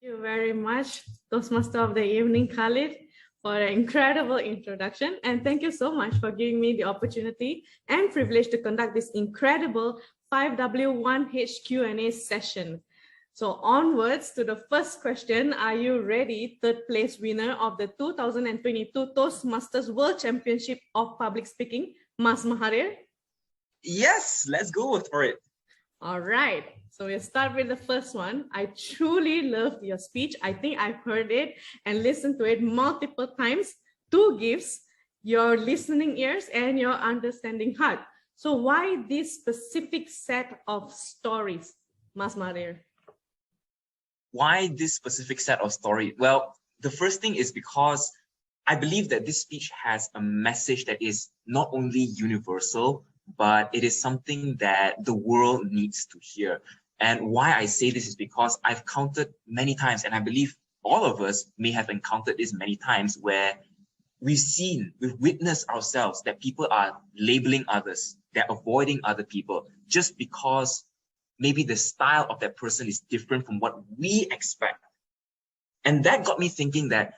Thank you very much, Toastmaster of the Evening, Khalid, for an incredible introduction. And thank you so much for giving me the opportunity and privilege to conduct this incredible 5W1H Q&A session. So onwards to the first question. Are you ready? Third place winner of the 2022 Toastmasters World Championship of Public Speaking, Mas Mahathir? Yes, let's go for it. All right. So we'll start with the first one. I truly loved your speech. I think I've heard it and listened to it multiple times. Two gifts, your listening ears and your understanding heart. So why this specific set of stories, Mas Mahathir? Why this specific set of stories? Well, the first thing is because I believe that this speech has a message that is not only universal, but it is something that the world needs to hear. And why I say this is because I've counted many times, and I believe all of us may have encountered this many times, where we've witnessed ourselves that people are labeling others, they're avoiding other people just because maybe the style of that person is different from what we expect. And that got me thinking that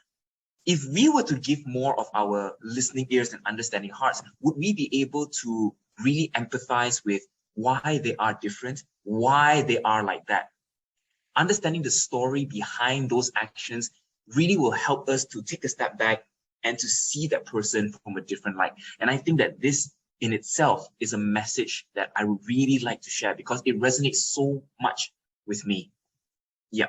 if we were to give more of our listening ears and understanding hearts, would we be able to really empathize with why they are different, why they are like that? Understanding the story behind those actions really will help us to take a step back and to see that person from a different light. And I think that this in itself is a message that I would really like to share because it resonates so much with me. Yeah.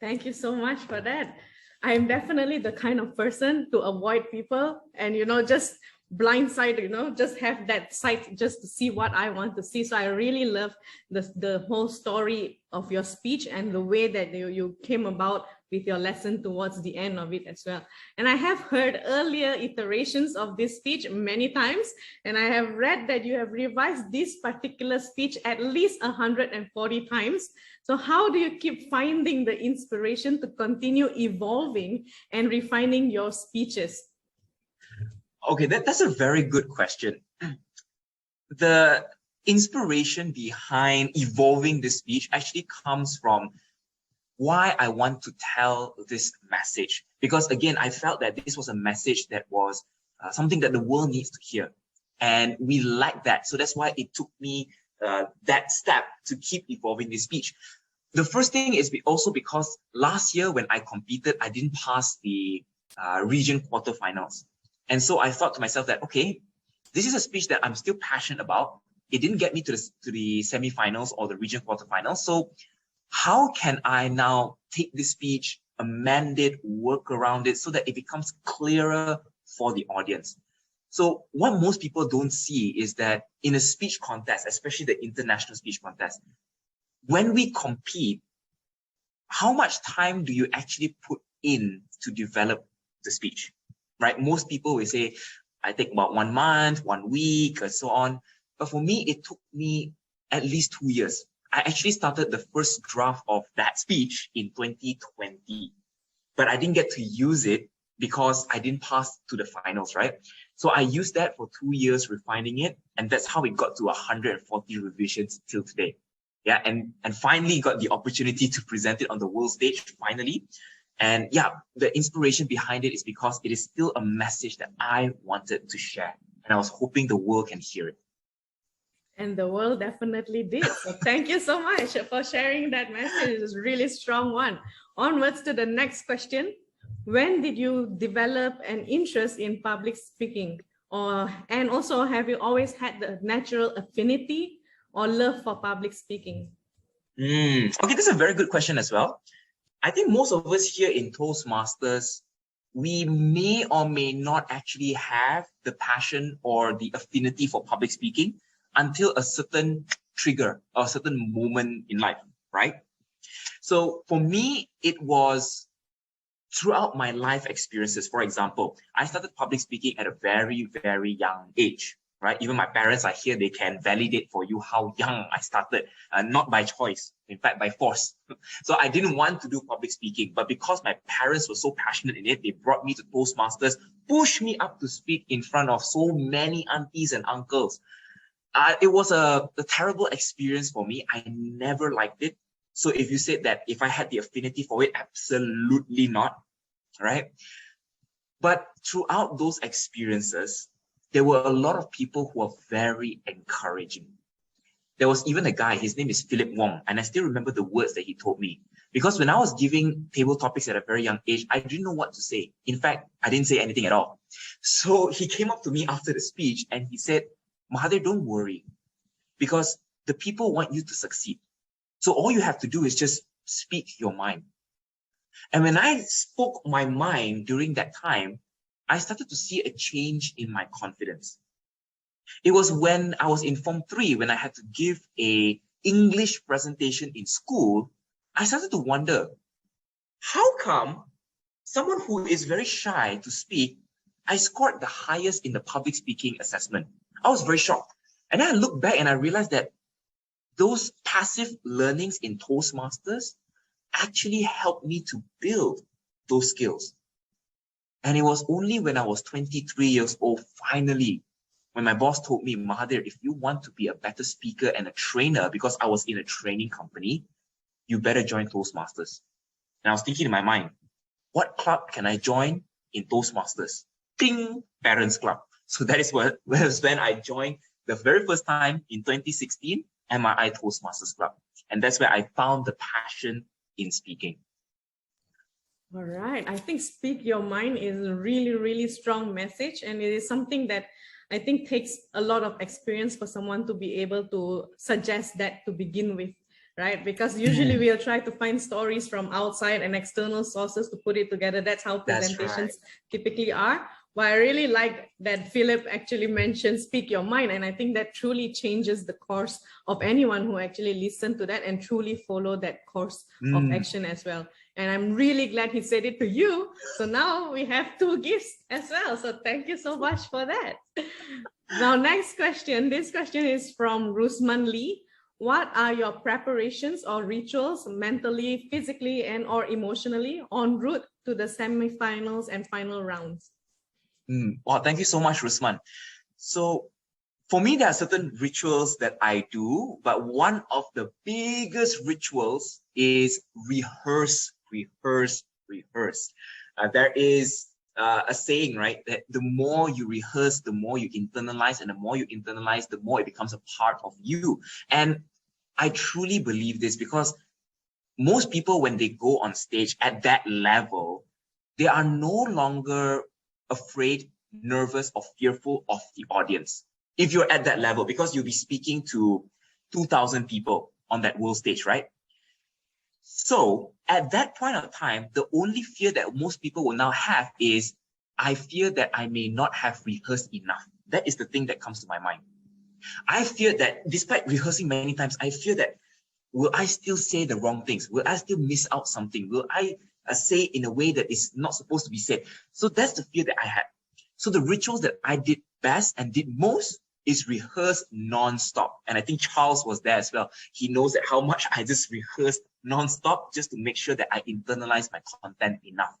Thank you so much for that. I'm definitely the kind of person to avoid people and, just blindside, just have that sight just to see what I want to see. So I really love the whole story of your speech and the way that you came about with your lesson towards the end of it as well. And I have heard earlier iterations of this speech many times, and I have read that you have revised this particular speech at least 140 times. So how do you keep finding the inspiration to continue evolving and refining your speeches? Okay, that's a very good question. The inspiration behind evolving this speech actually comes from why I want to tell this message. Because again, I felt that this was a message that was something that the world needs to hear. And we lack that. So that's why it took me that step to keep evolving this speech. The first thing is also because last year when I competed, I didn't pass the region quarterfinals. And so I thought to myself that, okay, this is a speech that I'm still passionate about. It didn't get me to the semifinals or the region quarterfinals. So how can I now take this speech, amend it, work around it so that it becomes clearer for the audience? So what most people don't see is that in a speech contest, especially the international speech contest, when we compete, how much time do you actually put in to develop the speech? Right? Most people will say, I take about 1 month, 1 week, and so on. But for me, it took me at least 2 years. I actually started the first draft of that speech in 2020, but I didn't get to use it because I didn't pass to the finals, right? So I used that for 2 years, refining it. And that's how it got to 140 revisions till today. Yeah. And finally got the opportunity to present it on the world stage finally. And yeah, the inspiration behind it is because it is still a message that I wanted to share. And I was hoping the world can hear it. And the world definitely did. So thank you so much for sharing that message. It's a really strong one. Onwards to the next question. When did you develop an interest in public speaking? And also, have you always had the natural affinity or love for public speaking? Okay, this is a very good question as well. I think most of us here in Toastmasters, we may or may not actually have the passion or the affinity for public speaking until a certain trigger or a certain moment in life, right? So for me, it was throughout my life experiences. For example, I started public speaking at a very, very young age, right? Even my parents are here, they can validate for you how young I started, not by choice, in fact, by force. So I didn't want to do public speaking, but because my parents were so passionate in it, they brought me to Toastmasters, pushed me up to speak in front of so many aunties and uncles. It was a terrible experience for me. I never liked it. So if you said that if I had the affinity for it, absolutely not, right? But throughout those experiences, there were a lot of people who were very encouraging. There was even a guy, his name is Philip Wong, and I still remember the words that he told me. Because when I was giving table topics at a very young age, I didn't know what to say. In fact, I didn't say anything at all. So he came up to me after the speech and he said, Mahathir, don't worry, because the people want you to succeed. So all you have to do is just speak your mind. And when I spoke my mind during that time, I started to see a change in my confidence. It was when I was in Form 3, when I had to give a English presentation in school, I started to wonder, how come someone who is very shy to speak, I scored the highest in the public speaking assessment? I was very shocked. And then I looked back and I realized that those passive learnings in Toastmasters actually helped me to build those skills. And it was only when I was 23 years old, finally, when my boss told me, Mahathir, if you want to be a better speaker and a trainer, because I was in a training company, you better join Toastmasters. And I was thinking in my mind, what club can I join in Toastmasters? Ding, Parents Club. So that is when I joined the very first time in 2016, MRI Toastmasters Club. And that's where I found the passion in speaking. All right. I think speak your mind is a really, really strong message. And it is something that I think takes a lot of experience for someone to be able to suggest that to begin with, right? Because usually we'll try to find stories from outside and external sources to put it together. That's how presentations typically are. But I really like that Philip actually mentioned speak your mind. And I think that truly changes the course of anyone who actually listen to that and truly follow that course of action as well. And I'm really glad he said it to you. So now we have 2 gifts as well. So thank you so much for that. Now, next question. This question is from Rusman Lee. What are your preparations or rituals mentally, physically, and or emotionally en route to the semifinals and final rounds? Well, thank you so much, Rusman. So for me, there are certain rituals that I do, but one of the biggest rituals is rehearse. There is a saying, right, that the more you rehearse, the more you internalize, and the more you internalize, the more it becomes a part of you. And I truly believe this because most people, when they go on stage at that level, they are no longer afraid, nervous, or fearful of the audience. If you're at that level, because you'll be speaking to 2,000 people on that world stage, right? So at that point of time, the only fear that most people will now have is, I fear that I may not have rehearsed enough. That is the thing that comes to my mind. I fear that despite rehearsing many times, I fear that, will I still say the wrong things? Will I still miss out something? Will I say in a way that is not supposed to be said? So that's the fear that I had. So the rituals that I did best and did most is rehearse non-stop. And I think Charles was there as well. He knows that how much I just rehearsed non-stop just to make sure that I internalize my content enough.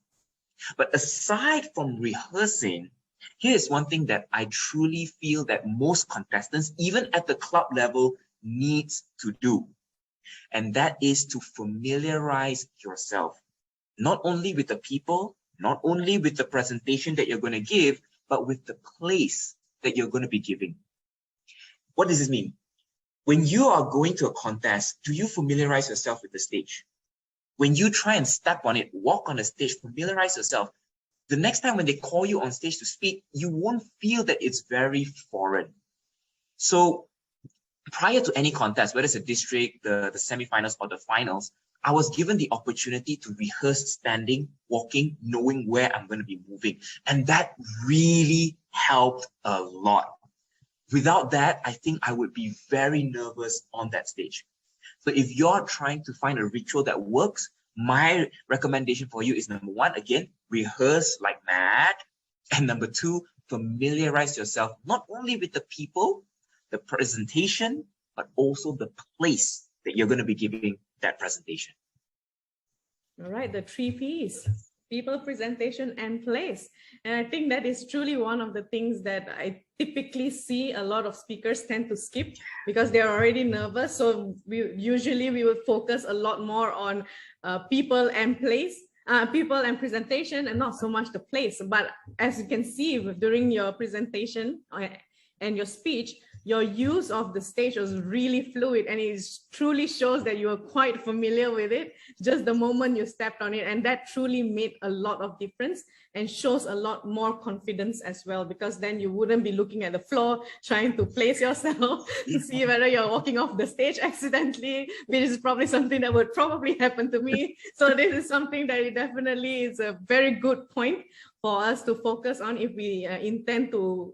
But aside from rehearsing, here's one thing that I truly feel that most contestants, even at the club level, needs to do. And that is to familiarize yourself, not only with the people, not only with the presentation that you're going to give, but with the place that you're going to be giving. What does this mean? When you are going to a contest, do you familiarize yourself with the stage? When you try and step on it, walk on the stage, familiarize yourself. The next time when they call you on stage to speak, you won't feel that it's very foreign. So prior to any contest, whether it's a district, the semifinals or the finals, I was given the opportunity to rehearse standing, walking, knowing where I'm going to be moving. And that really helped a lot. Without that, I think I would be very nervous on that stage. So if you're trying to find a ritual that works, my recommendation for you is number 1, again, rehearse like mad. And number 2, familiarize yourself not only with the people, the presentation, but also the place that you're going to be giving that presentation. All right, the 3 Ps. people, presentation, and place. And I think that is truly one of the things that I typically see a lot of speakers tend to skip because they're already nervous. So we will focus a lot more on people and place, people and presentation, and not so much the place. But as you can see during your presentation and your speech, your use of the stage was really fluid, and it truly shows that you are quite familiar with it just the moment you stepped on it. And that truly made a lot of difference and shows a lot more confidence as well, because then you wouldn't be looking at the floor trying to place yourself to see whether you're walking off the stage accidentally, which is probably something that would probably happen to me. So this is something that it definitely is a very good point for us to focus on if we intend to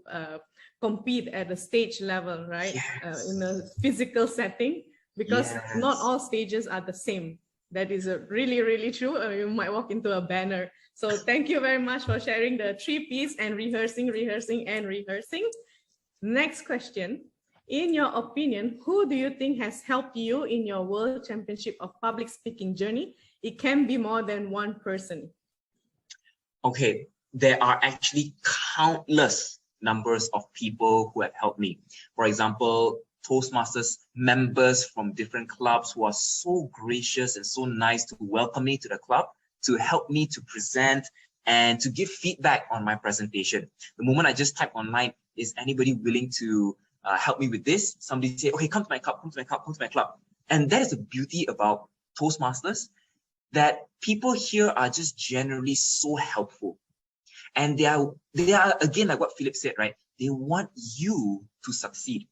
compete at the stage level, right? Yes. In a physical setting, because Yes. not all stages are the same. That is really, really true. You might walk into a banner. So thank you very much for sharing the 3 Ps and rehearsing. Next question. In your opinion, who do you think has helped you in your World Championship of Public Speaking journey? It can be more than one person. Okay, there are actually countless numbers of people who have helped me. For example, Toastmasters members from different clubs who are so gracious and so nice to welcome me to the club, to help me to present and to give feedback on my presentation. The moment I just type online, is anybody willing to help me with this? Somebody say, okay, come to my club, come to my club, come to my club. And that is the beauty about Toastmasters, that people here are just generally so helpful. And they are again, like what Philip said, right? They want you to succeed.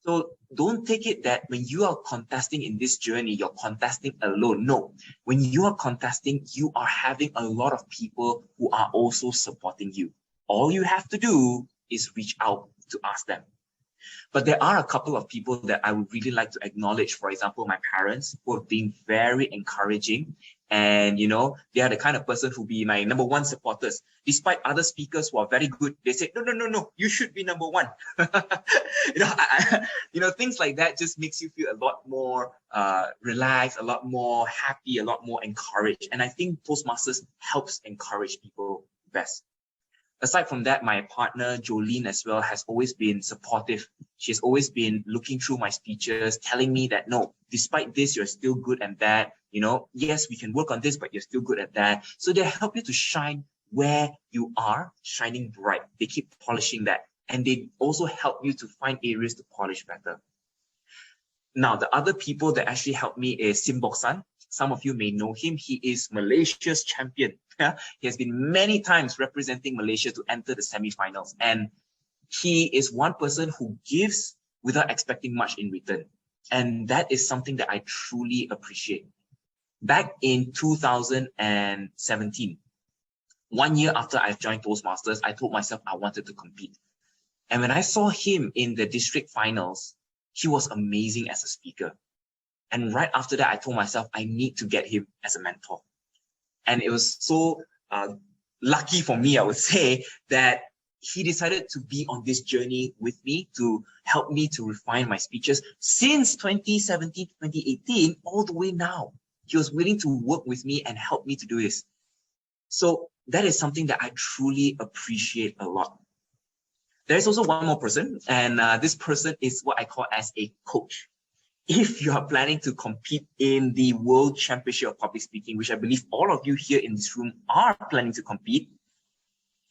So don't take it that when you are contesting in this journey, you're contesting alone. No, when you are contesting, you are having a lot of people who are also supporting you. All you have to do is reach out to ask them. But there are a couple of people that I would really like to acknowledge. For example, my parents, who have been very encouraging. And, you know, they are the kind of person who be my number one supporters. Despite other speakers who are very good, they say, no, you should be number one. Things like that just makes you feel a lot more relaxed, a lot more happy, a lot more encouraged. And I think Toastmasters helps encourage people best. Aside from that, my partner, Jolene, as well, has always been supportive. She has always been looking through my speeches, telling me that, no, despite this, you're still good at that. You know, yes, we can work on this, but you're still good at that. So they help you to shine where you are shining bright. They keep polishing that. And they also help you to find areas to polish better. Now, the other people that actually helped me is Sim Boksan. Some of you may know him. He is Malaysia's champion. He has been many times representing Malaysia to enter the semi-finals. And he is one person who gives without expecting much in return. And that is something that I truly appreciate. Back in 2017, 1 year after I joined Toastmasters, I told myself I wanted to compete. And when I saw him in the district finals, he was amazing as a speaker. And right after that, I told myself I need to get him as a mentor. And it was so lucky for me, I would say, that he decided to be on this journey with me to help me to refine my speeches since 2017 to 2018, all the way now. He was willing to work with me and help me to do this. So that is something that I truly appreciate a lot. There's also one more person, and this person is what I call as a coach. If you are planning to compete in the World Championship of Public Speaking, which I believe all of you here in this room are planning to compete,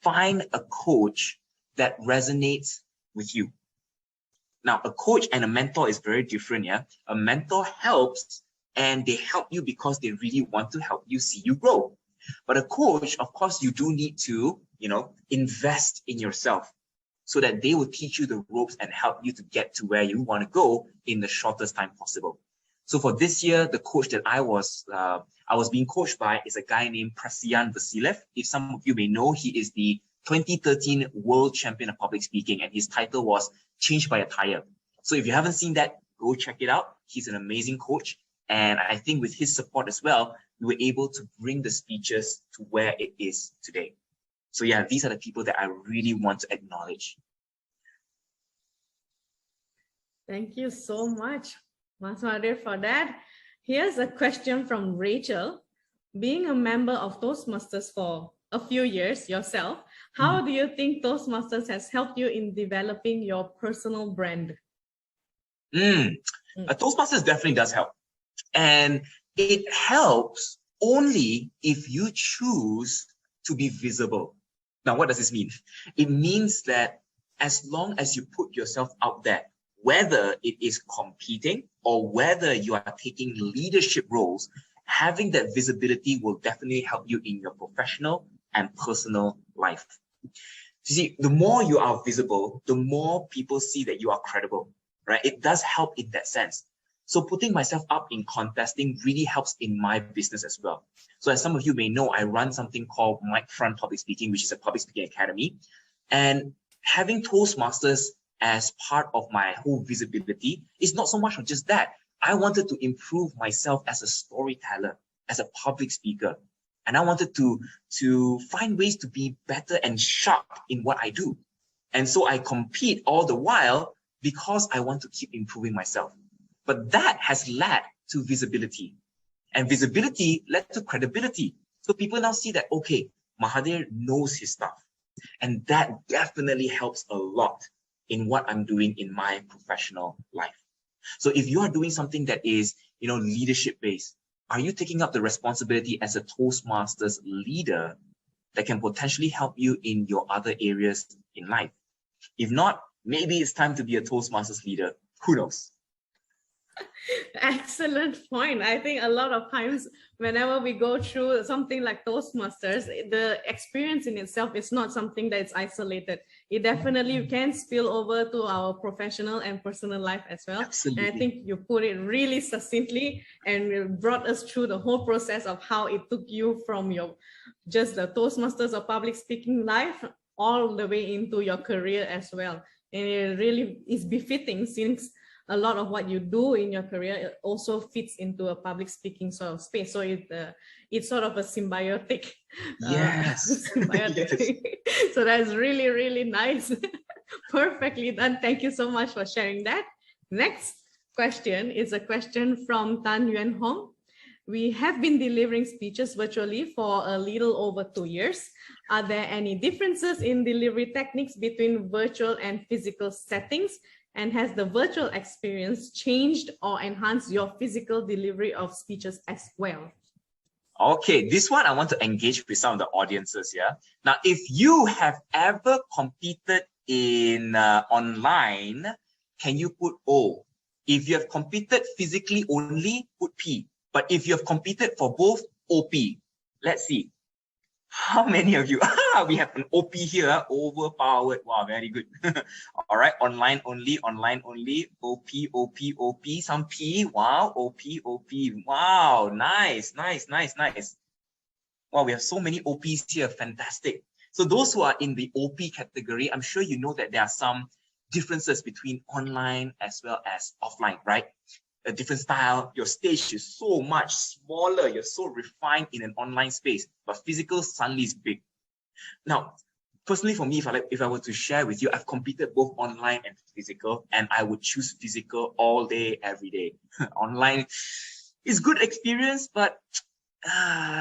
find a coach that resonates with you. Now, a coach and a mentor is very different, yeah? A mentor helps, and they help you because they really want to help you see you grow. But a coach, of course, you do need to, invest in yourself, so that they will teach you the ropes and help you to get to where you want to go in the shortest time possible. So for this year, the coach that I was being coached by is a guy named Prasian Vasilev. If some of you may know, he is the 2013 World Champion of Public Speaking, and his title was Changed by a Tire. So if you haven't seen that, go check it out. He's an amazing coach. And I think with his support as well, we were able to bring the speeches to where it is today. So yeah, these are the people that I really want to acknowledge. Thank you so much, Mas Mahathir, for that. Here's a question from Rachel. being a member of Toastmasters for a few years yourself, how do you think Toastmasters has helped you in developing your personal brand? Toastmasters definitely does help. And it helps only if you choose to be visible. Now, what does this mean? It means that as long as you put yourself out there, whether it is competing or whether you are taking leadership roles, having that visibility will definitely help you in your professional and personal life. You see, the more you are visible, the more people see that you are credible, right? It does help in that sense. So putting myself up in contesting really helps in my business as well. So as some of you may know, I run something called Mic Front Public Speaking, which is a public speaking academy. And having Toastmasters as part of my whole visibility is not so much of just that. I wanted to improve myself as a storyteller, as a public speaker. And I wanted to find ways to be better and sharp in what I do. And so I compete all the while because I want to keep improving myself. But that has led to visibility. And visibility led to credibility. So people now see that, okay, Mahathir knows his stuff. And that definitely helps a lot in what I'm doing in my professional life. So if you are doing something that is, leadership based, are you taking up the responsibility as a Toastmasters leader that can potentially help you in your other areas in life? If not, maybe it's time to be a Toastmasters leader. Who knows? Excellent point. I think a lot of times whenever we go through something like Toastmasters, the experience in itself is not something that's isolated. It definitely can spill over to our professional and personal life as well. Absolutely. And I think you put it really succinctly and brought us through the whole process of how it took you from just the Toastmasters or public speaking life all the way into your career as well. And it really is befitting, since a lot of what you do in your career also fits into a public speaking sort of space. So it's sort of a symbiotic. Yes. Symbiotic. Yes. So that's really, really nice. Perfectly done. Thank you so much for sharing that. Next question is a question from Tan Yuan Hong. We have been delivering speeches virtually for a little over 2 years. Are there any differences in delivery techniques between virtual and physical settings? And has the virtual experience changed or enhanced your physical delivery of speeches as well? Okay, this one I want to engage with some of the audiences here. Now, if you have ever competed in online, can you put O? If you have competed physically only, put P. But if you have competed for both, OP. Let's see. How many of you? We have an OP here, overpowered. Wow, very good. All right, online only, OP, OP, OP, some P. Wow, OP, OP. Wow, nice. Wow, we have so many OPs here, fantastic. So those who are in the OP category, I'm sure you know that there are some differences between online as well as offline, right? A different style, your stage is so much smaller, you're so refined in an online space, but physical suddenly is big. Now, personally for me, if I were to share with you, I've competed both online and physical, and I would choose physical all day, every day. Online is good experience, but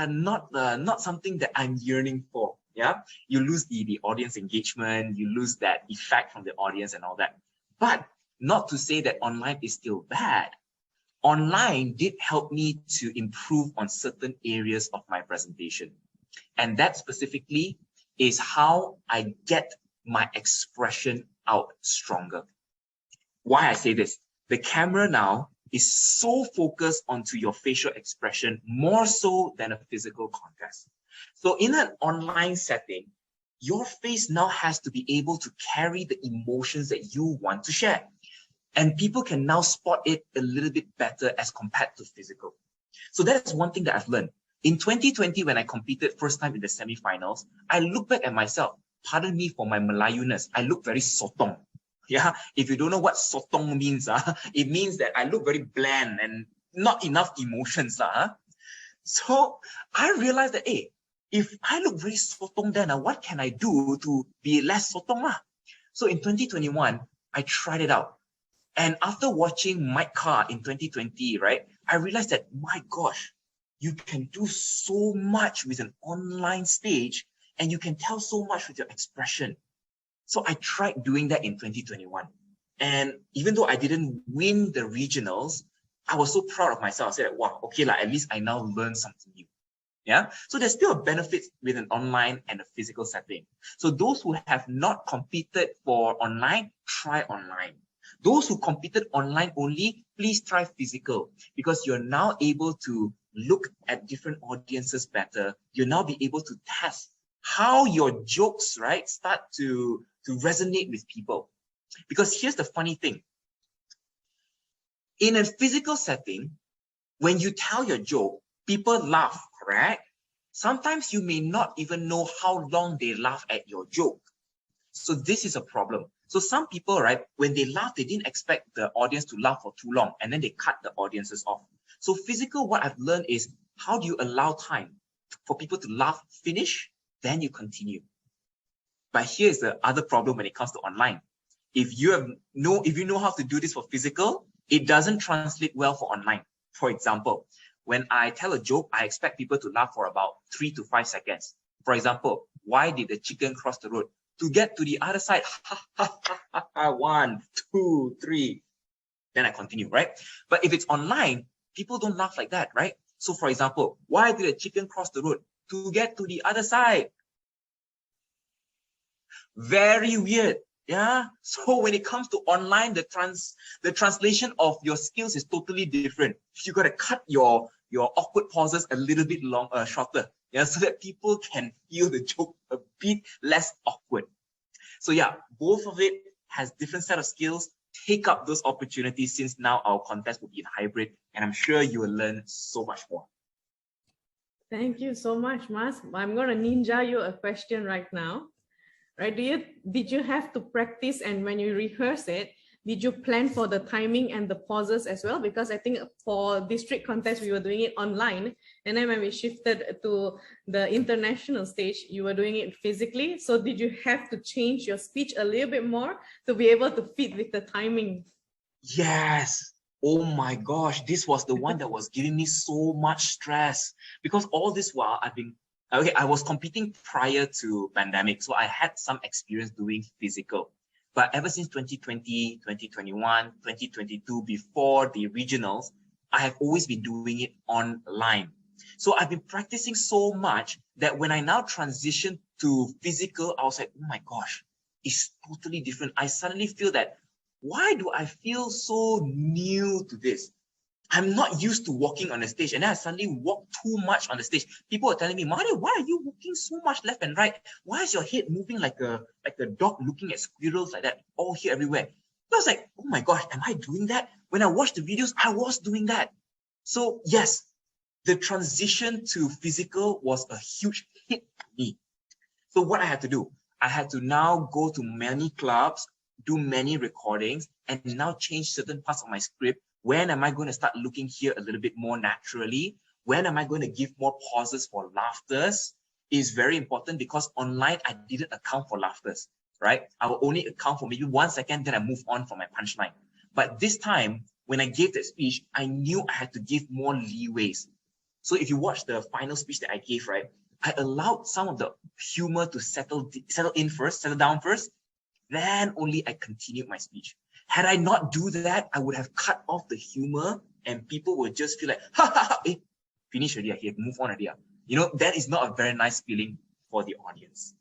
not something that I'm yearning for. Yeah, you lose the audience engagement, you lose that effect from the audience and all that. But not to say that online is still bad. Online did help me to improve on certain areas of my presentation. And that specifically is how I get my expression out stronger. Why I say this, the camera now is so focused onto your facial expression, more so than a physical contest. So in an online setting, your face now has to be able to carry the emotions that you want to share. And people can now spot it a little bit better as compared to physical. So that's one thing that I've learned. In 2020, when I competed first time in the semifinals, I look back at myself. Pardon me for my Melayuness. I look very sotong. Yeah, if you don't know what sotong means, it means that I look very bland and not enough emotions. So I realized that, hey, if I look very sotong then, what can I do to be less sotong? So in 2021, I tried it out. And after watching Mike Carr in 2020, right, I realized that, my gosh, you can do so much with an online stage, and you can tell so much with your expression. So I tried doing that in 2021. And even though I didn't win the regionals, I was so proud of myself. I said, wow, okay, like, at least I now learned something new. Yeah. So there's still a benefit with an online and a physical setting. So those who have not competed for online, try online. Those who competed online only, please try physical, because you're now able to look at different audiences better. You'll now be able to test how your jokes, right, start to resonate with people. Because here's the funny thing. In a physical setting, when you tell your joke, people laugh, correct? Sometimes you may not even know how long they laugh at your joke. So this is a problem. So some people, right, when they laugh, they didn't expect the audience to laugh for too long, and then they cut the audiences off. So physical, what I've learned is, how do you allow time for people to laugh, finish, then you continue. But here's the other problem when it comes to online. If you know how to do this for physical, it doesn't translate well for online. For example, when I tell a joke, I expect people to laugh for about 3 to 5 seconds. For example, why did the chicken cross the road? To get to the other side, 1, 2, 3. Then I continue, right? But if it's online, people don't laugh like that, right? So for example, why did the chicken cross the road? To get to the other side. Very weird. Yeah. So when it comes to online, the translation of your skills is totally different. You got to cut your awkward pauses a little bit shorter. Yeah, so that people can feel the joke a bit less awkward. So yeah, both of it has different set of skills. Take up those opportunities, since now our contest will be in hybrid, and I'm sure you will learn so much more. Thank you so much, Mas. I'm going to ninja you a question right now. Right? Did you have to practice, and when you rehearse it, did you plan for the timing and the pauses as well? Because I think for district contest, we were doing it online. And then when we shifted to the international stage, you were doing it physically. So did you have to change your speech a little bit more to be able to fit with the timing? Yes. Oh my gosh, this was the one that was giving me so much stress, because all this while I was competing prior to pandemic. So I had some experience doing physical. But ever since 2020, 2021, 2022, before the regionals, I have always been doing it online. So I've been practicing so much that when I now transitioned to physical, I was like, oh my gosh, it's totally different. I suddenly feel that, why do I feel so new to this? I'm not used to walking on the stage, and then I suddenly walk too much on the stage. People are telling me, Mahathir, why are you walking so much left and right? Why is your head moving like a dog looking at squirrels like that, all here, everywhere? I was like, oh my gosh, am I doing that? When I watched the videos, I was doing that. So yes, the transition to physical was a huge hit for me. So what I had to do, I had to now go to many clubs, do many recordings, and now change certain parts of my script. When am I going to start looking here a little bit more naturally? When am I going to give more pauses for laughters? Is very important, because online I didn't account for laughters, right? I will only account for maybe 1 second, then I move on for my punchline. But this time, when I gave that speech, I knew I had to give more leeways. So if you watch the final speech that I gave, right, I allowed some of the humor to settle down first, then only I continued my speech. Had I not do that, I would have cut off the humor, and people would just feel like, ha ha ha, finish already, here, move on already. You know, that is not a very nice feeling for the audience.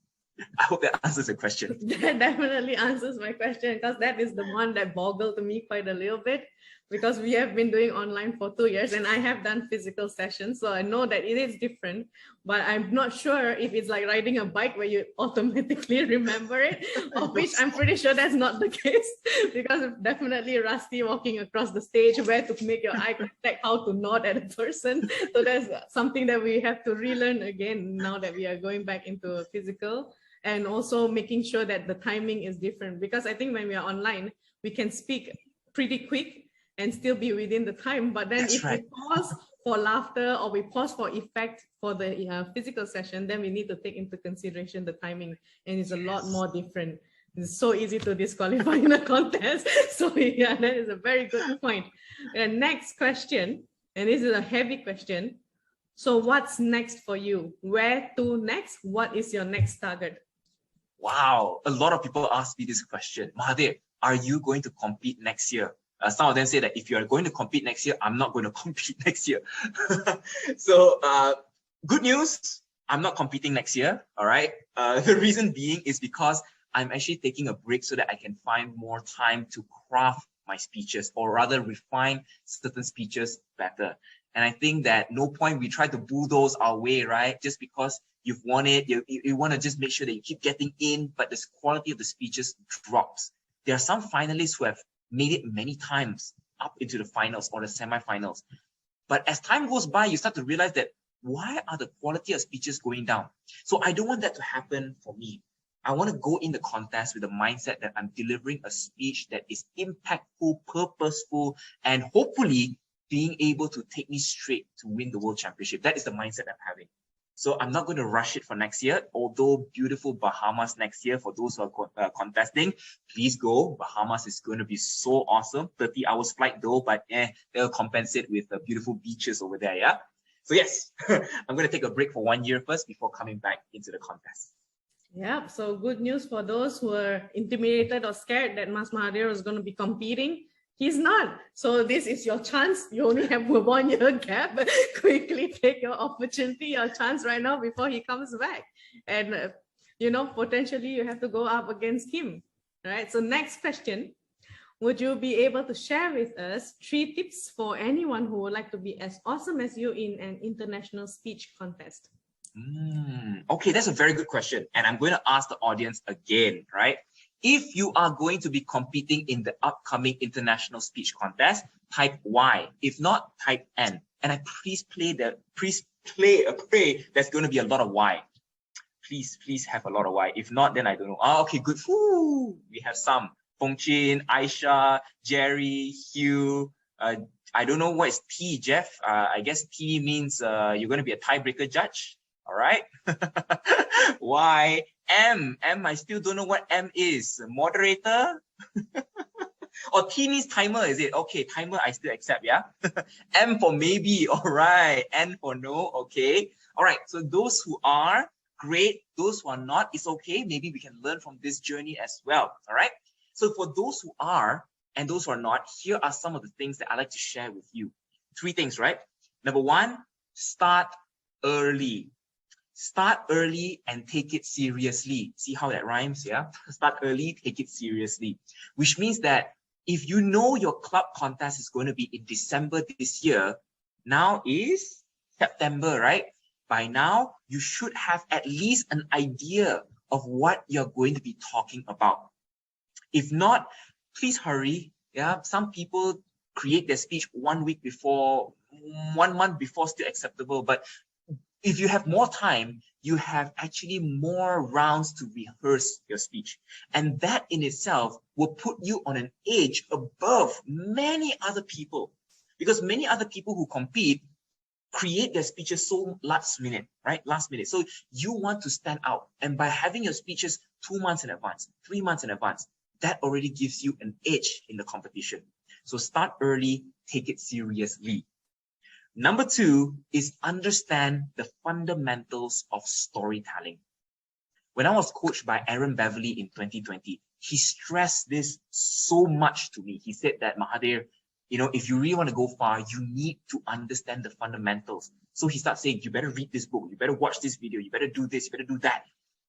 I hope that answers the question. That definitely answers my question, because that is the one that boggled to me quite a little bit, because we have been doing online for 2 years and I have done physical sessions. So I know that it is different, but I'm not sure if it's like riding a bike where you automatically remember it, of which I'm pretty sure that's not the case, because it's definitely rusty walking across the stage, where to make your eye contact, how to nod at a person. So that's something that we have to relearn again now that we are going back into physical. And also making sure that the timing is different, because I think when we are online, we can speak pretty quick and still be within the time. But then if we pause for laughter or we pause for effect for the physical session, then we need to take into consideration the timing, and it's a lot more different. It's so easy to disqualify in a contest. So yeah, that is a very good point. And next question, and this is a heavy question. So what's next for you? Where to next? What is your next target? Wow, a lot of people ask me this question. Mahathir, are you going to compete next year? Some of them say that if you are going to compete next year, I'm not going to compete next year. So good news, I'm not competing next year, all right? The reason being is because I'm actually taking a break so that I can find more time to craft my speeches, or rather refine certain speeches better. And I think that no point we try to bulldoze our way, right? Just because you've won it, you want to just make sure that you keep getting in, but the quality of the speeches drops. There are some finalists who have made it many times up into the finals or the semifinals. But as time goes by, you start to realize that why are the quality of speeches going down? So I don't want that to happen for me. I want to go in the contest with the mindset that I'm delivering a speech that is impactful, purposeful, and hopefully being able to take me straight to win the World Championship. That is the mindset I'm having. So I'm not going to rush it for next year, although beautiful Bahamas next year, for those who are contesting, please go. Bahamas is going to be so awesome. 30 hours flight though, but they'll compensate with the beautiful beaches over there, yeah? So yes, I'm going to take a break for 1 year first before coming back into the contest. Yeah, so good news for those who are intimidated or scared that Mas Mahathir is going to be competing. He's not. So this is your chance. You only have a 1 year gap. Quickly take your opportunity, your chance right now before he comes back. And, potentially you have to go up against him. Right. So next question. Would you be able to share with us 3 tips for anyone who would like to be as awesome as you in an international speech contest? Okay, that's a very good question. And I'm going to ask the audience again, right? If you are going to be competing in the upcoming international speech contest, type Y. If not, type N. And pray there's going to be a lot of Y. Please have a lot of Y. If not, then I don't know. Okay, good. Woo! We have some. Feng Chin, Aisha, Jerry, Hugh. I don't know what is T, Jeff. I guess T means you're going to be a tiebreaker judge. All right. Y, M, I still don't know what M is. Moderator? Or T means timer, is it? Okay, timer, I still accept, yeah? M for maybe, all right. N for no, okay. All right, so those who are, great. Those who are not, it's okay. Maybe we can learn from this journey as well, all right? So for those who are and those who are not, here are some of the things that I like to share with you. 3 things, right? Number 1, start early. Start early and take it seriously. See how that rhymes, yeah? Start early, take it seriously. Which means that if you know your club contest is going to be in December this year, now is September, right? By now, you should have at least an idea of what you're going to be talking about. If not, please hurry. Yeah, some people create their speech 1 week before, 1 month before, still acceptable. But if you have more time, you have actually more rounds to rehearse your speech. And that in itself will put you on an edge above many other people. Because many other people who compete create their speeches so last minute, right? Last minute. So you want to stand out. And by having your speeches 2 months in advance, 3 months in advance, that already gives you an edge in the competition. So start early, take it seriously. Number 2 is understand the fundamentals of storytelling. When I was coached by Aaron Beverly in 2020, he stressed this so much to me. He said that, Mahathir, if you really want to go far, you need to understand the fundamentals. So he starts saying, you better read this book, you better watch this video, you better do this, you better do that.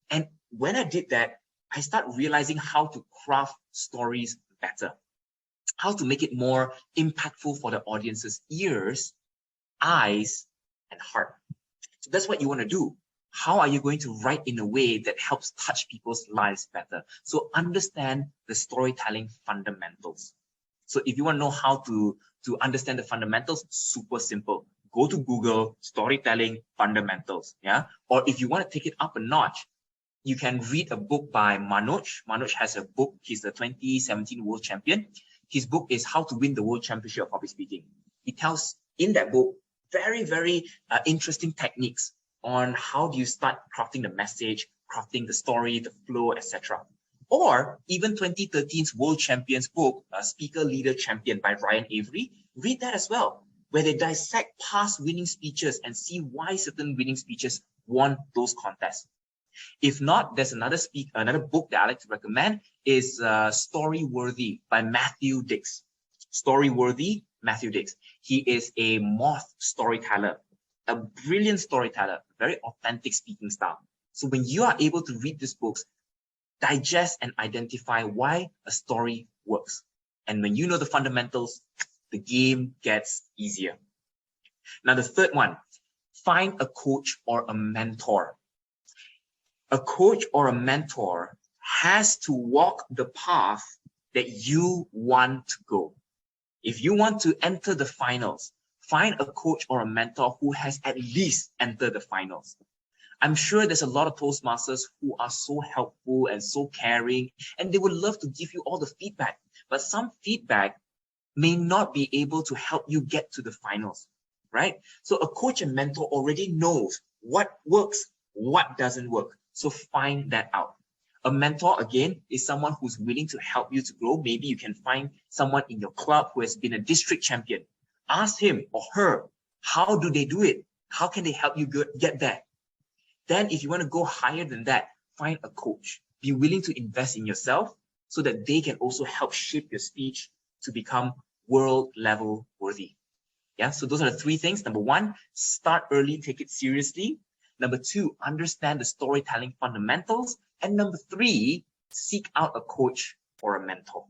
And when I did that, I started realizing how to craft stories better, how to make it more impactful for the audience's ears, eyes, and heart. So that's what you want to do. How are you going to write in a way that helps touch people's lives better? So understand the storytelling fundamentals. So if you want to know how to understand the fundamentals, super simple. Go to Google, storytelling fundamentals, yeah? Or if you want to take it up a notch, you can read a book by Manoj. Manoj has a book. He's the 2017 world champion. His book is How to Win the World Championship of Public Speaking. He tells in that book very, very interesting techniques on how do you start crafting the message, crafting the story, the flow, etc. Or even 2013's World Champions book, Speaker Leader Champion by Ryan Avery. Read that as well. where they dissect past winning speeches and see why certain winning speeches won those contests. If not, there's another book that I like to recommend is Storyworthy by Matthew Dix. Storyworthy, Matthew Dix. He is a moth storyteller, a brilliant storyteller, very authentic speaking style. So when you are able to read these books, digest and identify why a story works. And when you know the fundamentals, the game gets easier. Now, the third one, find a coach or a mentor. A coach or a mentor has to walk the path that you want to go. If you want to enter the finals, find a coach or a mentor who has at least entered the finals. I'm sure there's a lot of Toastmasters who are so helpful and so caring, and they would love to give you all the feedback, but some feedback may not be able to help you get to the finals, right? So a coach and mentor already knows what works, what doesn't work. So find that out. A mentor, again, is someone who's willing to help you to grow. Maybe you can find someone in your club who has been a district champion. Ask him or her, how do they do it? How can they help you get there? Then if you want to go higher than that, find a coach. Be willing to invest in yourself so that they can also help shape your speech to become world level worthy. Yeah, so those are the three things. Number one, start early, take it seriously. Number two, understand the storytelling fundamentals. And number three, seek out a coach or a mentor.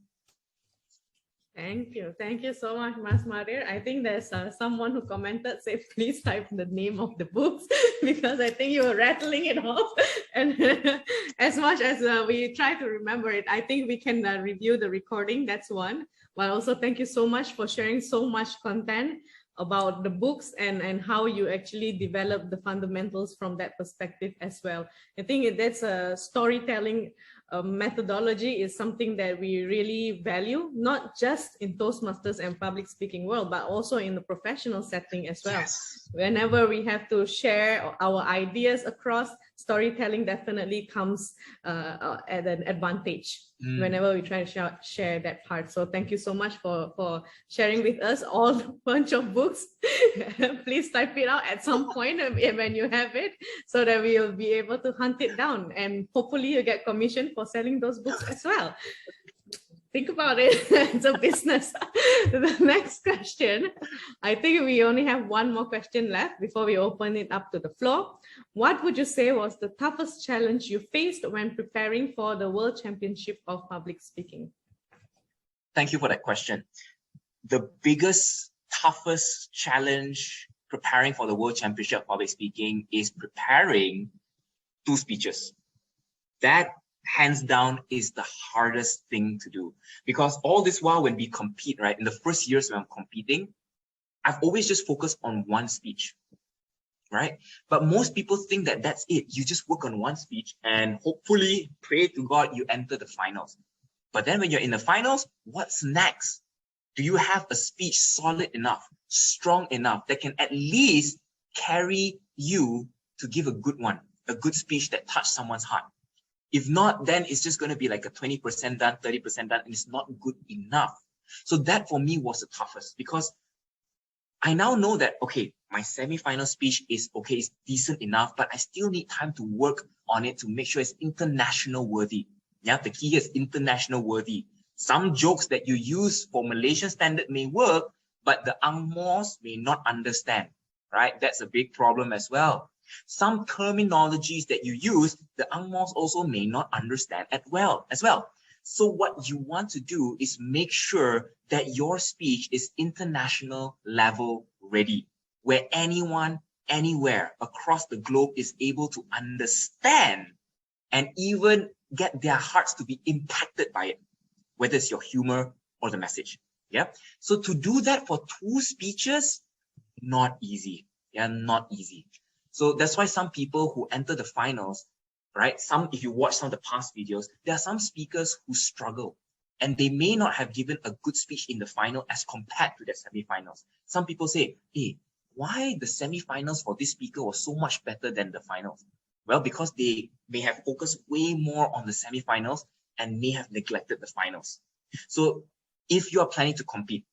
Thank you. Thank you so much, Mas Mahathir. I think there's someone who commented, say, please type the name of the books, because I think you were rattling it off. And as much as we try to remember it, I think we can review the recording. That's one. But also thank you so much for sharing so much content about the books and how you actually develop the fundamentals from that perspective as well. I think that's a storytelling methodology is something that we really value, not just in Toastmasters and public speaking world, but also in the professional setting as well. Yes. Whenever we have to share our ideas across, storytelling definitely comes at an advantage whenever we try to share that part. So thank you so much for sharing with us all a bunch of books. Please type it out at some point when you have it, so that we'll be able to hunt it down, and hopefully you get commission for selling those books as well. Think about it. It's a business. The next question, I think we only have one more question left before we open it up to the floor. What would you say was the toughest challenge you faced when preparing for the World Championship of Public Speaking? Thank you for that question. The biggest, toughest challenge preparing for the World Championship of Public Speaking is preparing 2 speeches. That, hands down, is the hardest thing to do, because all this while when we compete, right, in the first years when I'm competing, I've always just focused on one speech, right? But most people think that that's it. You just work on one speech and hopefully pray to God you enter the finals. But then when you're in the finals, what's next? Do you have a speech solid enough, strong enough, that can at least carry you to give a good one, a good speech that touched someone's heart? If not, then it's just going to be like a 20% done, 30% done, and it's not good enough. So that for me was the toughest, because I now know that, okay, my semi-final speech is okay, it's decent enough, but I still need time to work on it to make sure it's international worthy. Yeah, the key is international worthy. Some jokes that you use for Malaysian standard may work, but the Angmos may not understand, right? That's a big problem as well. Some terminologies that you use, the Angmos also may not understand as well. So what you want to do is make sure that your speech is international level ready, where anyone, anywhere across the globe is able to understand and even get their hearts to be impacted by it, whether it's your humor or the message. Yeah. So to do that for 2 speeches, not easy. Yeah, not easy. So that's why some people who enter the finals, right? If you watch some of the past videos, there are some speakers who struggle, and they may not have given a good speech in the final as compared to the semi-finals. Some people say, hey, why the semi-finals for this speaker was so much better than the finals? Well, because they may have focused way more on the semi-finals and may have neglected the finals. So if you are planning to compete,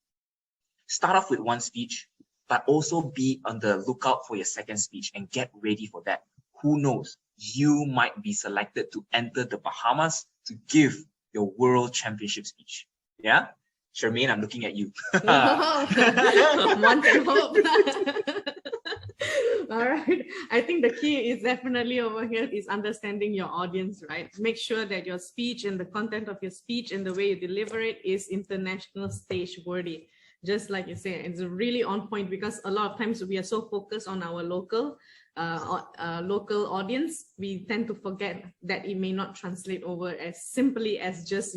start off with one speech, but also be on the lookout for your second speech and get ready for that. Who knows? You might be selected to enter the Bahamas to give your world championship speech. Yeah? Charmaine, I'm looking at you. One can hope. All right. I think the key is definitely over here is understanding your audience, right? Make sure that your speech and the content of your speech and the way you deliver it is international stage worthy. Just like you say, it's really on point, because a lot of times we are so focused on our local audience, we tend to forget that it may not translate over as simply as just,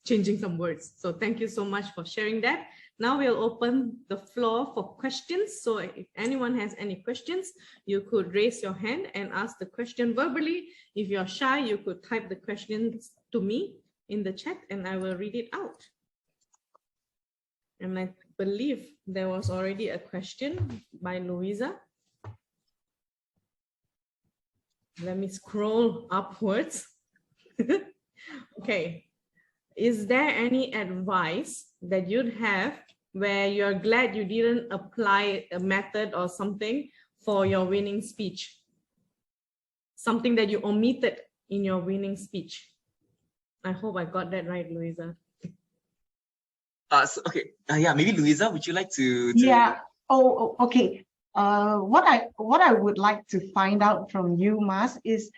changing some words. So thank you so much for sharing that. Now we'll open the floor for questions. So if anyone has any questions, you could raise your hand and ask the question verbally. If you're shy, you could type the questions to me in the chat and I will read it out. And I believe there was already a question by Louisa. Let me scroll upwards. Okay. Is there any advice that you'd have where you're glad you didn't apply a method or something for your winning speech? Something that you omitted in your winning speech. I hope I got that right, Louisa. Yeah, maybe Louisa, would you like to... Yeah. Oh, okay. What I would like to find out from you, Mas, is,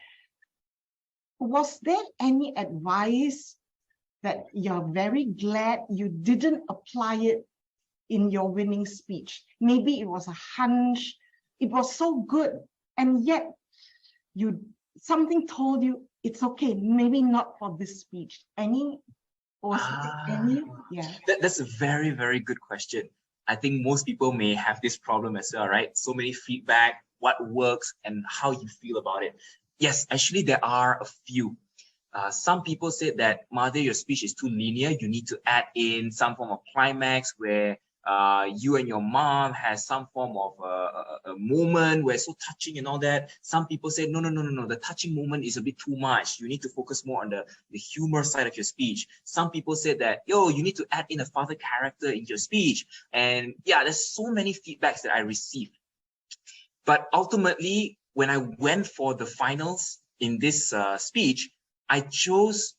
was there any advice that you're very glad you didn't apply it in your winning speech? Maybe it was a hunch, it was so good, and yet something told you it's okay, maybe not for this speech. Any? Yeah. That's a very, very good question. I think most people may have this problem as well, right? So many feedback, what works and how you feel about it. Yes, actually there are a few. Some people said that, Mahathir, your speech is too linear. You need to add in some form of climax where you and your mom has some form of a moment where it's so touching and all that. Some people say, no, the touching moment is a bit too much. You need to focus more on the humor side of your speech. Some people said that, you need to add in a father character in your speech. And yeah, there's so many feedbacks that I received. But ultimately, when I went for the finals in this speech, I chose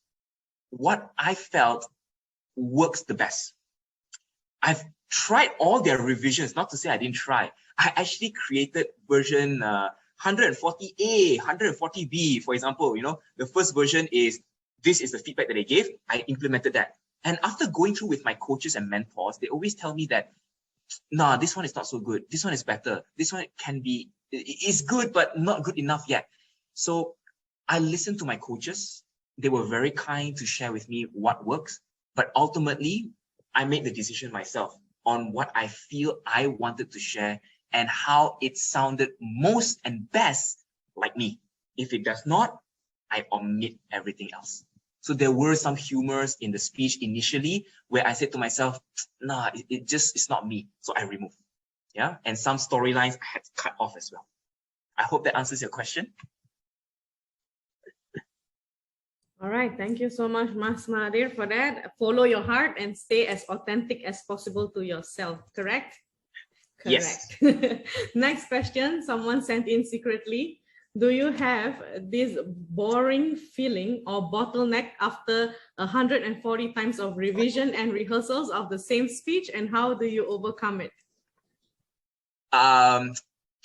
what I felt works the best. I've tried all their revisions, not to say I didn't try. I actually created version 140A, 140B, for example. The first version is, this is the feedback that they gave. I implemented that. And after going through with my coaches and mentors, they always tell me that, nah, this one is not so good. This one is better. This one is good, but not good enough yet. So I listened to my coaches. They were very kind to share with me what works. But ultimately, I made the decision myself on what I feel I wanted to share and how it sounded most and best like me. If it does not, I omit everything else. So there were some humors in the speech initially where I said to myself, nah, it's not me. So I removed. Yeah. And some storylines I had to cut off as well. I hope that answers your question. All right, thank you so much, Mas Mahathir, for that. Follow your heart and stay as authentic as possible to yourself, correct? Correct. Yes. Next question, someone sent in secretly. Do you have this boring feeling or bottleneck after 140 times of revision and rehearsals of the same speech, and how do you overcome it?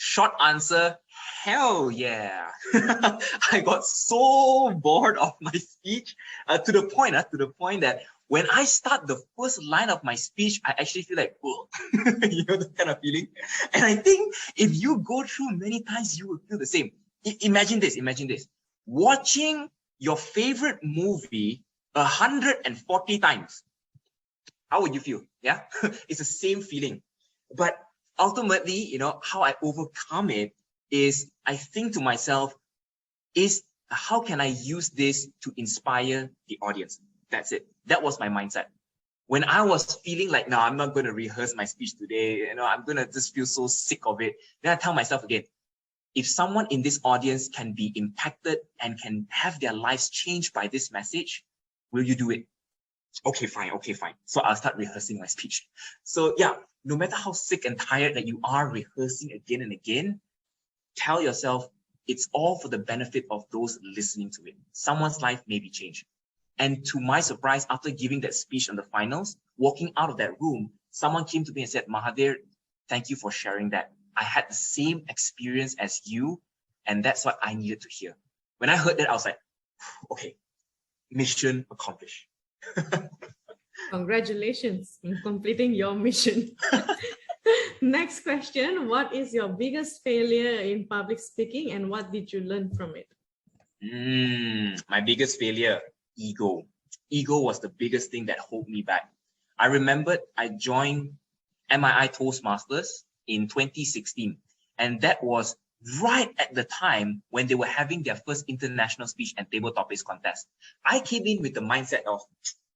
Short answer, hell yeah. I got so bored of my speech to the point that when I start the first line of my speech, I actually feel like, whoa, that kind of feeling. And I think if you go through many times, you will feel the same. Imagine this. Watching your favorite movie 140 times. How would you feel? Yeah, it's the same feeling. But ultimately, how I overcome it is I think to myself, how can I use this to inspire the audience? That's it. That was my mindset. When I was feeling like, no, I'm not going to rehearse my speech today, I'm going to just feel so sick of it. Then I tell myself again, if someone in this audience can be impacted and can have their lives changed by this message, will you do it? Okay, fine. So I'll start rehearsing my speech. So yeah, no matter how sick and tired that you are rehearsing again and again, tell yourself it's all for the benefit of those listening to it. Someone's life may be changed. And to my surprise, after giving that speech on the finals, walking out of that room, someone came to me and said, Mahathir, thank you for sharing that. I had the same experience as you, and that's what I needed to hear. When I heard that, I was like, okay, mission accomplished. Congratulations on completing your mission. Next question. What is your biggest failure in public speaking and what did you learn from it? My biggest failure, ego. Ego was the biggest thing that held me back. I remembered I joined MII Toastmasters in 2016, and that was right at the time when they were having their first international speech and table topics contest. I came in with the mindset of,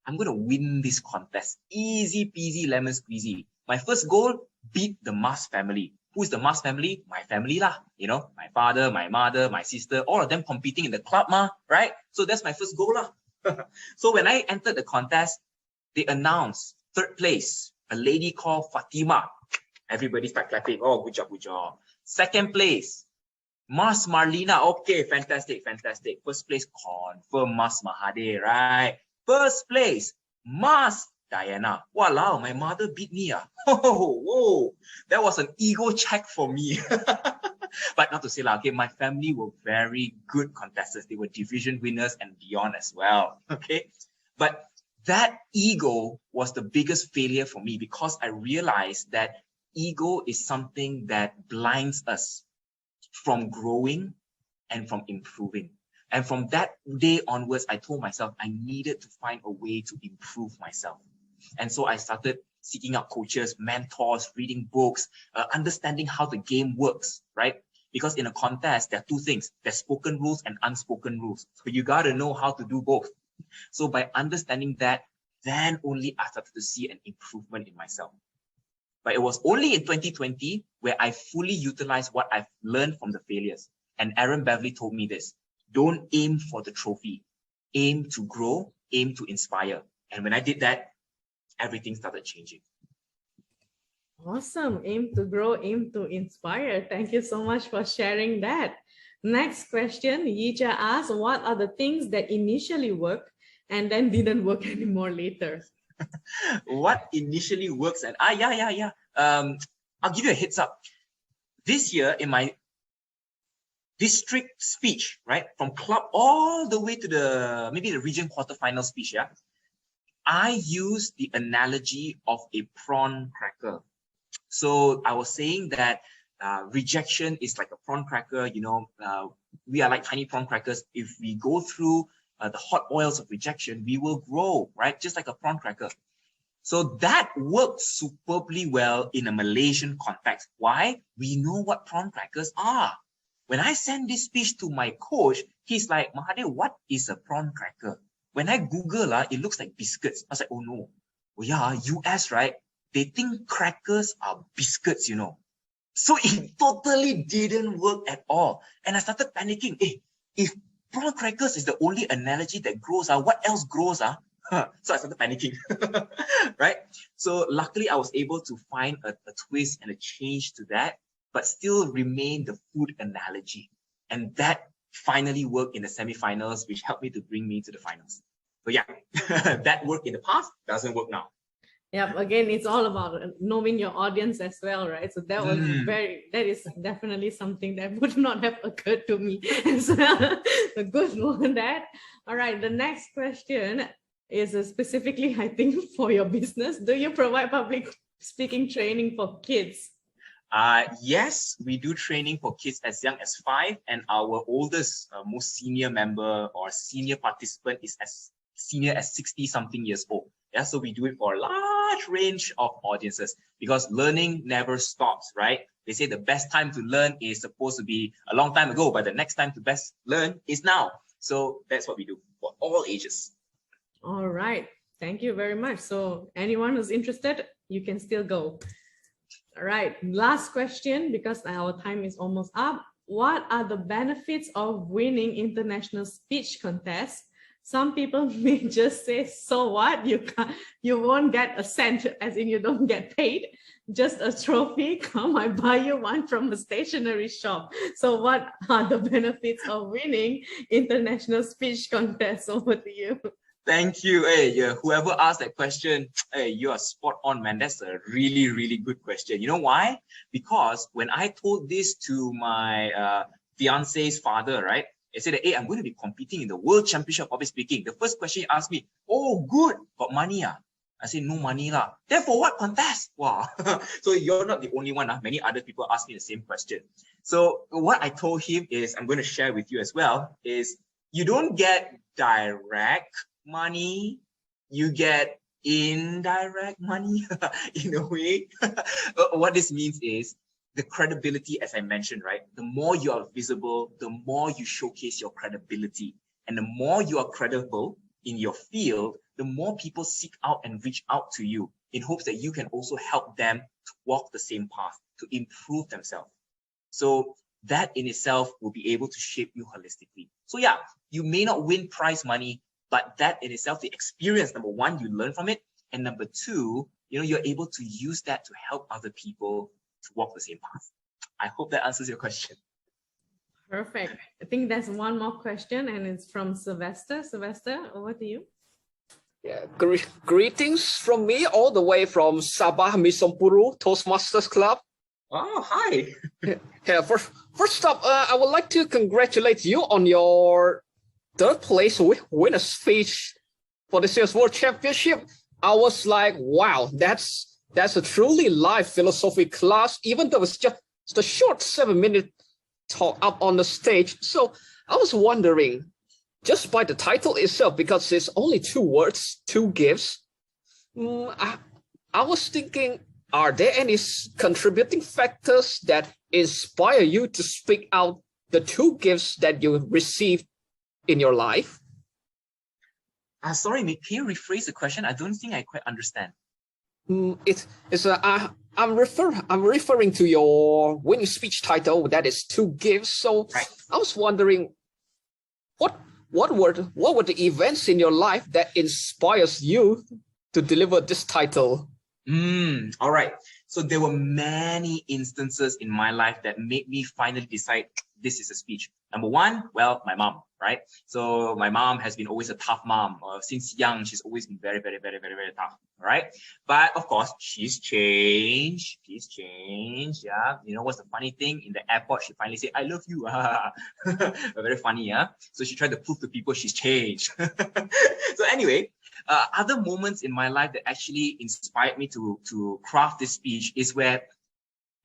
I'm going to win this contest. Easy peasy lemon squeezy. My first goal, beat the Mas family. Who is the Mas family? My family lah. You know, my father, my mother, my sister, all of them competing in the club ma, right? So that's my first goal lah. So when I entered the contest, they announced third place, a lady called Fatima. Everybody start clapping. Oh, good job, good job. Second place, Mas Marlina. Okay, fantastic, fantastic. First place, confirm Mas Mahathir, right? First place, Mas Diana. Wow, my mother beat me. Oh, whoa. That was an ego check for me. But not to say, okay, my family were very good contestants. They were division winners and beyond as well. Okay. But that ego was the biggest failure for me because I realized that ego is something that blinds us from growing and from improving. And from that day onwards, I told myself I needed to find a way to improve myself. And so I started seeking out coaches, mentors, reading books, understanding how the game works, right? Because in a contest, there are two things. There's spoken rules and unspoken rules. So you got to know how to do both. So by understanding that, then only I started to see an improvement in myself. But it was only in 2020 where I fully utilized what I've learned from the failures. And Aaron Beverly told me this, don't aim for the trophy, aim to grow, aim to inspire. And when I did that, everything started changing. Awesome. Aim to grow, aim to inspire. Thank you so much for sharing that. Next question, Yija asks, what are the things that initially worked and then didn't work anymore later? What initially works and I'll give you a heads up. This year in my district speech, right, from club all the way to the maybe the region quarterfinal speech, yeah, I used the analogy of a prawn cracker. So I was saying that rejection is like a prawn cracker. You know, we are like tiny prawn crackers. If we go through the hot oils of rejection, we will grow, right? Just like a prawn cracker. So that worked superbly well in a Malaysian context. Why? We know what prawn crackers are. When I send this speech to my coach, he's like, Mahathir, what is a prawn cracker? When I Google, it looks like biscuits. I was like, oh no. Oh yeah, US, right? They think crackers are biscuits, you know. So it totally didn't work at all. And I started panicking. Hey, if prawn crackers is the only analogy that grows, what else grows? So I started panicking, right? So luckily I was able to find a twist and a change to that, but still remain the food analogy. And that finally worked in the semifinals, which helped me to bring me to the finals. So yeah, that worked in the past, doesn't work now. Yep, again, it's all about knowing your audience as well, right? So that was that is definitely something that would not have occurred to me as well. A good one, that. All right, the next question is specifically, I think, for your business. Do you provide public speaking training for kids? Yes, we do training for kids as young as 5, and our oldest, most senior member or senior participant is as senior as 60-something years old. Yeah, so we do it for a large range of audiences because learning never stops, right? They say the best time to learn is supposed to be a long time ago, but the next time to best learn is now. So that's what we do for all ages. All right. Thank you very much. So anyone who's interested, you can still go. All right. Last question, because our time is almost up. What are the benefits of winning international speech contests, Some people may just say, so what? You won't get a cent, as in you don't get paid, just a trophy. Come, I buy you one from a stationery shop. So what are the benefits of winning international speech contest? Over to you. Thank you. Hey, yeah, whoever asked that question, hey, you are spot on, man. That's a really, really good question. You know why? Because when I told this to my fiance's father, right? I said, hey, I'm going to be competing in the World Championship of Public Speaking. The first question he asked me, oh, good, got money? I said, no money lah. Then for what contest? Wow. So you're not the only one. Many other people ask me the same question. So what I told him is, I'm going to share with you as well, is you don't get direct money, you get indirect money in a way. What this means is the credibility, as I mentioned, right? The more you are visible, the more you showcase your credibility. And the more you are credible in your field, the more people seek out and reach out to you in hopes that you can also help them to walk the same path, to improve themselves. So that in itself will be able to shape you holistically. So yeah, you may not win prize money, but that in itself, the experience, number one, you learn from it. And number two, you're able to use that to help other people to walk the same path. I hope that answers your question. Perfect. I think there's one more question, and it's from Sylvester. Sylvester, over to you. Yeah, greetings from me all the way from Sabah, Misompuru, Toastmasters Club. Oh, hi. Yeah, first up, I would like to congratulate you on your third place winner speech for the Sales World Championship. I was like, wow, that's a truly live philosophy class, even though it's just a short 7-minute talk up on the stage. So I was wondering, just by the title itself, because it's only 2 words, 2 gifts, I was thinking, are there any contributing factors that inspire you to speak out the 2 gifts that you received in your life? Sorry, can you rephrase the question? I don't think I quite understand. I'm referring to your winning speech title, that is 2 gifts. So right. I was wondering, what were the events in your life that inspires you to deliver this title? All right. So there were many instances in my life that made me finally decide this is a speech. Number one, well, my mom, right? So my mom has been always a tough mom. Since young, she's always been very, very, very, very, very tough, right? But of course, she's changed. She's changed, yeah. You know what's the funny thing? In the airport, she finally said, I love you. Very funny, yeah? So she tried to prove to people she's changed. So anyway, other moments in my life that actually inspired me to craft this speech is where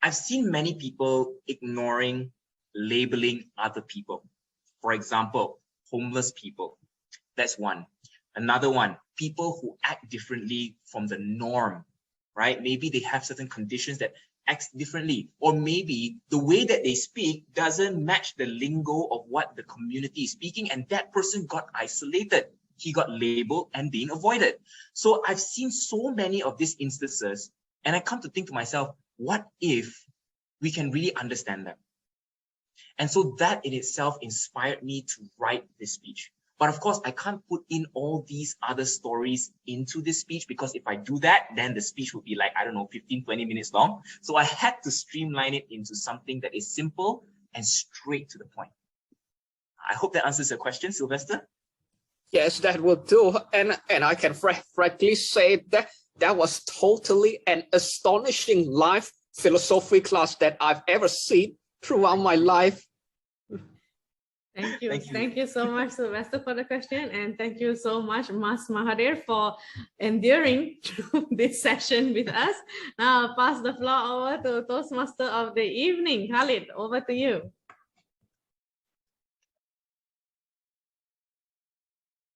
I've seen many people ignoring, labeling other people. For example, homeless people. That's one. Another one, people who act differently from the norm, right? Maybe they have certain conditions that act differently, or maybe the way that they speak doesn't match the lingo of what the community is speaking, and that person got isolated. He got labeled and being avoided. So I've seen so many of these instances, and I come to think to myself, what if we can really understand them? And so that in itself inspired me to write this speech. But of course, I can't put in all these other stories into this speech, because if I do that, then the speech would be like, I don't know, 15, 20 minutes long. So I had to streamline it into something that is simple and straight to the point. I hope that answers your question, Sylvester. Yes, that will do. And I can frankly say that was totally an astonishing live philosophy class that I've ever seen throughout my life. Thank you. Thank you so much, Sylvester, for the question. And thank you so much, Mas Mahathir, for enduring through this session with us. Now I'll pass the floor over to Toastmaster of the evening. Khalid, over to you.